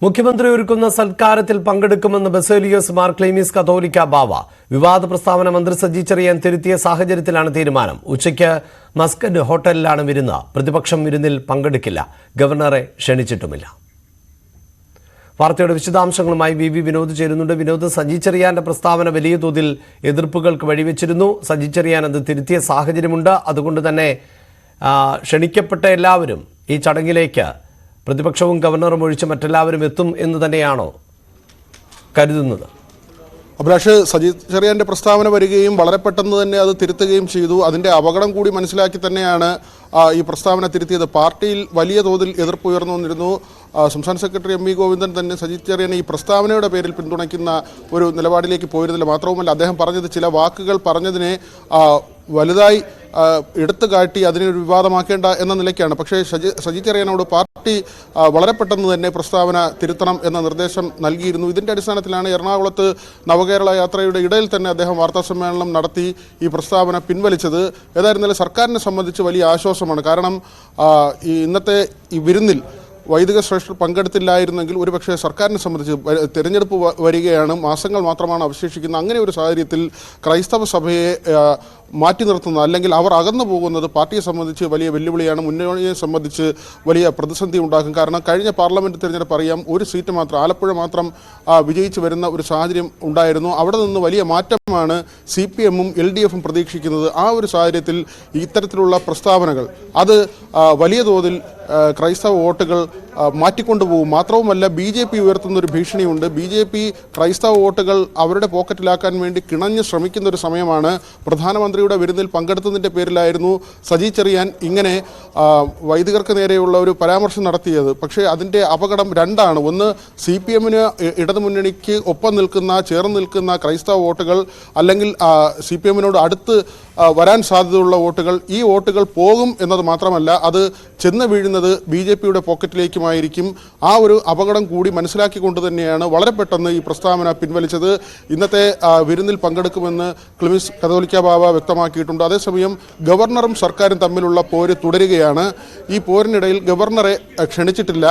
മുഖ്യമന്ത്രി ഒരുക്കുന്ന സൽക്കാരത്തിൽ പങ്കെടുക്കുമെന്ന് ബസേലിയോസ് മാർ ക്ലീമീസ് കത്തോലിക്ക ബാവ. വിവാദ പ്രസ്താവന മന്ത്രി സജി ചെറിയാൻ തിരുത്തിയ സാഹചര്യത്തിലാണ് തീരുമാനം. ഉച്ചയ്ക്ക് മസ്കറ്റ് ഹോട്ടലിലാണ് വിരുന്ന്. പ്രതിപക്ഷം വിരുന്നിൽ പങ്കെടുക്കില്ല. ഗവർണറെ ക്ഷണിച്ചിട്ടുമില്ല. വാർത്തയുടെ വിശദാംശങ്ങളുമായി വി വിനോദ് ചേരുന്നുണ്ട്. വിനോദ്, സജി ചെറിയാന്റെ പ്രസ്താവന വലിയ തോതിൽ എതിർപ്പുകൾക്ക് വഴിവെച്ചിരുന്നു. സജി ചെറിയാൻ അത് തിരുത്തിയ സാഹചര്യമുണ്ട്. അതുകൊണ്ട് തന്നെ ക്ഷണിക്കപ്പെട്ട എല്ലാവരും ഈ ചടങ്ങിലേക്ക് പ്രതിപക്ഷവും ഗവർണറും ഒഴിച്ച് മറ്റെല്ലാവരും എത്തും എന്ന് തന്നെയാണോ കരുതുന്നത്? അഭിലാഷ്, സജി ചെറിയാന്റെ പ്രസ്താവന വരികയും വളരെ പെട്ടെന്ന് തന്നെ അത് തിരുത്തുകയും ചെയ്തു. അതിൻ്റെ അപകടം കൂടി മനസ്സിലാക്കി തന്നെയാണ് ഈ പ്രസ്താവന തിരുത്തിയത്. പാർട്ടിയിൽ വലിയ തോതിൽ എതിർപ്പ് ഉയർന്നു വന്നിരുന്നു. സംസ്ഥാന സെക്രട്ടറി എം വി ഗോവിന്ദൻ തന്നെ സജി ചെറിയാനെ ഈ പ്രസ്താവനയുടെ പേരിൽ പിന്തുണയ്ക്കുന്ന ഒരു നിലപാടിലേക്ക് പോയിരുന്നില്ല. മാത്രവുമല്ല, അദ്ദേഹം പറഞ്ഞത് ചില വാക്കുകൾ പറഞ്ഞതിനെ വലുതായി എടുത്തു കാട്ടി അതിനൊരു വിവാദമാക്കേണ്ട എന്ന നിലയ്ക്കാണ്. പക്ഷേ സജി ചെറിയാനോട് പാർട്ടി വളരെ പെട്ടെന്ന് തന്നെ പ്രസ്താവന തിരുത്തണം എന്ന നിർദ്ദേശം നൽകിയിരുന്നു. ഇതിൻ്റെ അടിസ്ഥാനത്തിലാണ് എറണാകുളത്ത് നവകേരള യാത്രയുടെ ഇടയിൽ തന്നെ അദ്ദേഹം വാർത്താസമ്മേളനം നടത്തി ഈ പ്രസ്താവന പിൻവലിച്ചത്. ഏതായിരുന്നാലും സർക്കാരിനെ സംബന്ധിച്ച് വലിയ ആശ്വാസമാണ്. കാരണം ഈ ഇന്നത്തെ ഈ വിരുന്നിൽ വൈദിക ശ്രേഷ്ഠർ പങ്കെടുത്തില്ലായിരുന്നെങ്കിൽ ഒരുപക്ഷെ സർക്കാരിനെ സംബന്ധിച്ച് തിരഞ്ഞെടുപ്പ് വരികയാണ്, മാസങ്ങൾ മാത്രമാണ് അവശേഷിക്കുന്നത്. അങ്ങനെ ഒരു സാഹചര്യത്തിൽ ക്രൈസ്തവ സഭയെ മാറ്റി നിർത്തുന്നത് അല്ലെങ്കിൽ അവർ അകന്നു പോകുന്നത് പാർട്ടിയെ സംബന്ധിച്ച് വലിയ വെല്ലുവിളിയാണ്. മുന്നണിയെ സംബന്ധിച്ച് വലിയ പ്രതിസന്ധി ഉണ്ടാക്കും. കാരണം കഴിഞ്ഞ പാർലമെൻറ്റ് തിരഞ്ഞെടുപ്പ് അറിയാം, ഒരു സീറ്റ് മാത്രം, ആലപ്പുഴ മാത്രം വിജയിച്ചു വരുന്ന ഒരു സാഹചര്യം ഉണ്ടായിരുന്നു. അവിടെ നിന്ന് വലിയ മാറ്റമാണ് CPM-ഉം LDF-ഉം പ്രതീക്ഷിക്കുന്നത്. ആ ഒരു സാഹചര്യത്തിൽ ഇത്തരത്തിലുള്ള പ്രസ്താവനകൾ അത് വലിയ തോതിൽ ക്രൈസ്തവ വോട്ടുകൾ മാറ്റിക്കൊണ്ടുപോകും. മാത്രവുമല്ല, BJP ഉയർത്തുന്നൊരു ഭീഷണിയുണ്ട്. BJP ക്രൈസ്തവ വോട്ടുകൾ അവരുടെ പോക്കറ്റിലാക്കാൻ വേണ്ടി കിണഞ്ഞ് ശ്രമിക്കുന്ന ഒരു സമയമാണ്. പ്രധാനമന്ത്രിയുടെ വിരുന്നിൽ പങ്കെടുത്തതിൻ്റെ പേരിലായിരുന്നു സജി ചെറിയാൻ ഇങ്ങനെ വൈദികർക്ക് നേരെയുള്ള ഒരു പരാമർശം നടത്തിയത്. പക്ഷേ അതിൻ്റെ അപകടം രണ്ടാണ്. ഒന്ന്, CPM-ന് ഇടതുമുന്നണിക്ക് ഒപ്പം നിൽക്കുന്ന, ചേർന്ന് നിൽക്കുന്ന ക്രൈസ്തവ വോട്ടുകൾ, അല്ലെങ്കിൽ CPM-നോട് അടുത്ത് വരാൻ സാധ്യതയുള്ള വോട്ടുകൾ, ഈ വോട്ടുകൾ പോകും എന്നത് മാത്രമല്ല, അത് ചെന്ന് വീഴുന്നത് BJP-യുടെ പോക്കറ്റിലേക്കുമായിരിക്കും. ആ ഒരു അപകടം കൂടി മനസ്സിലാക്കിക്കൊണ്ട് തന്നെയാണ് വളരെ പെട്ടെന്ന് ഈ പ്രസ്താവന പിൻവലിച്ചത്. ഇന്നത്തെ വിരുന്നിൽ പങ്കെടുക്കുമെന്ന് ക്ലീമീസ് കത്തോലിക്ക ബാവ വ്യക്തമാക്കിയിട്ടുണ്ട്. അതേസമയം ഗവർണറും സർക്കാരും തമ്മിലുള്ള പോര് തുടരുകയാണ്. ഈ പോരിനിടയിൽ ഗവർണറെ ക്ഷണിച്ചിട്ടില്ല.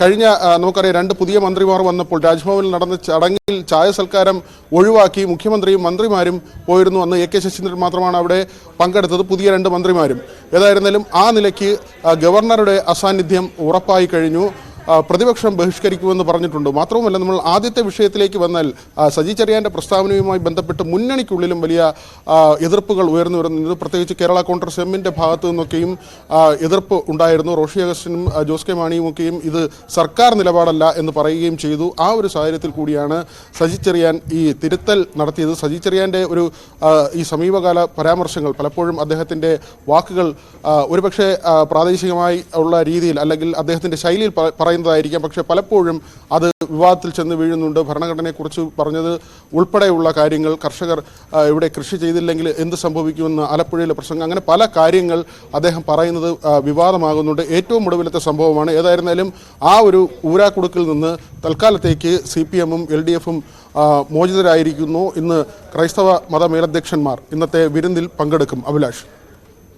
കഴിഞ്ഞ നമുക്കറിയാം, 2 പുതിയ മന്ത്രിമാർ വന്നപ്പോൾ രാജ്ഭവനിൽ നടന്ന ചടങ്ങിൽ ചായ സൽക്കാരം ഒഴിവാക്കി മുഖ്യമന്ത്രിയും മന്ത്രിമാരും പോയിരുന്നു. അന്ന് AK ശശീന്ദ്രൻ മാത്രമാണ് അവിടെ പങ്കെടുത്തത്, പുതിയ 2 മന്ത്രിമാരും. ഏതായിരുന്നാലും ആ നിലയ്ക്ക് ഗവർണറുടെ അസാന്നിധ്യം ഉറപ്പായി കഴിഞ്ഞു. പ്രതിപക്ഷം ബഹിഷ്കരിക്കുമെന്ന് പറഞ്ഞിട്ടുണ്ട്. മാത്രവുമല്ല, നമ്മൾ ആദ്യത്തെ വിഷയത്തിലേക്ക് വന്നാൽ സജി ചെറിയാൻ്റെ പ്രസ്താവനയുമായി ബന്ധപ്പെട്ട് മുന്നണിക്കുള്ളിലും വലിയ എതിർപ്പുകൾ ഉയർന്നു വരുന്നത്. പ്രത്യേകിച്ച് കേരള കോൺഗ്രസ് എമ്മിൻ്റെ ഭാഗത്തു നിന്നൊക്കെയും എതിർപ്പ് ഉണ്ടായിരുന്നു. റോഷി അഗസ്റ്റിനും ജോസ് കെ മാണിയുമൊക്കെയും ഇത് സർക്കാർ നിലപാടല്ല എന്ന് പറയുകയും ചെയ്തു. ആ ഒരു സാഹചര്യത്തിൽ കൂടിയാണ് സജി ചെറിയാൻ ഈ തിരുത്തൽ നടത്തിയത്. സജി ചെറിയാൻ്റെ ഈ സമീപകാല പരാമർശങ്ങൾ, പലപ്പോഴും അദ്ദേഹത്തിൻ്റെ വാക്കുകൾ ഒരുപക്ഷെ പ്രാദേശികമായി ഉള്ള രീതിയിൽ അല്ലെങ്കിൽ അദ്ദേഹത്തിൻ്റെ ശൈലിയിൽ പറയുന്നതായിരിക്കാം. പക്ഷേ പലപ്പോഴും അത് വിവാദത്തിൽ ചെന്ന് വീഴുന്നുണ്ട്. ഭരണഘടനയെക്കുറിച്ച് പറഞ്ഞത് ഉൾപ്പെടെയുള്ള കാര്യങ്ങൾ, കർഷകർ ഇവിടെ കൃഷി ചെയ്തില്ലെങ്കിൽ എന്ത് സംഭവിക്കുമെന്ന് ആലപ്പുഴയിലെ പ്രസംഗം, അങ്ങനെ പല കാര്യങ്ങൾ അദ്ദേഹം പറയുന്നത് വിവാദമാകുന്നുണ്ട്. ഏറ്റവും ഒടുവിലത്തെ സംഭവമാണ്. ഏതായിരുന്നാലും ആ ഒരു ഊരാക്കുടുക്കിൽ നിന്ന് തൽക്കാലത്തേക്ക് CPM-ഉം LDF-ഉം മോചിതരായിരിക്കുന്നു. ഇന്ന് ക്രൈസ്തവ മതമേലധ്യക്ഷന്മാർ ഇന്നത്തെ വിരുന്നിൽ പങ്കെടുക്കും. അഭിലാഷ്,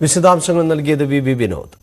വിശദാംശങ്ങൾ നൽകിയത് വി വിനോദ്.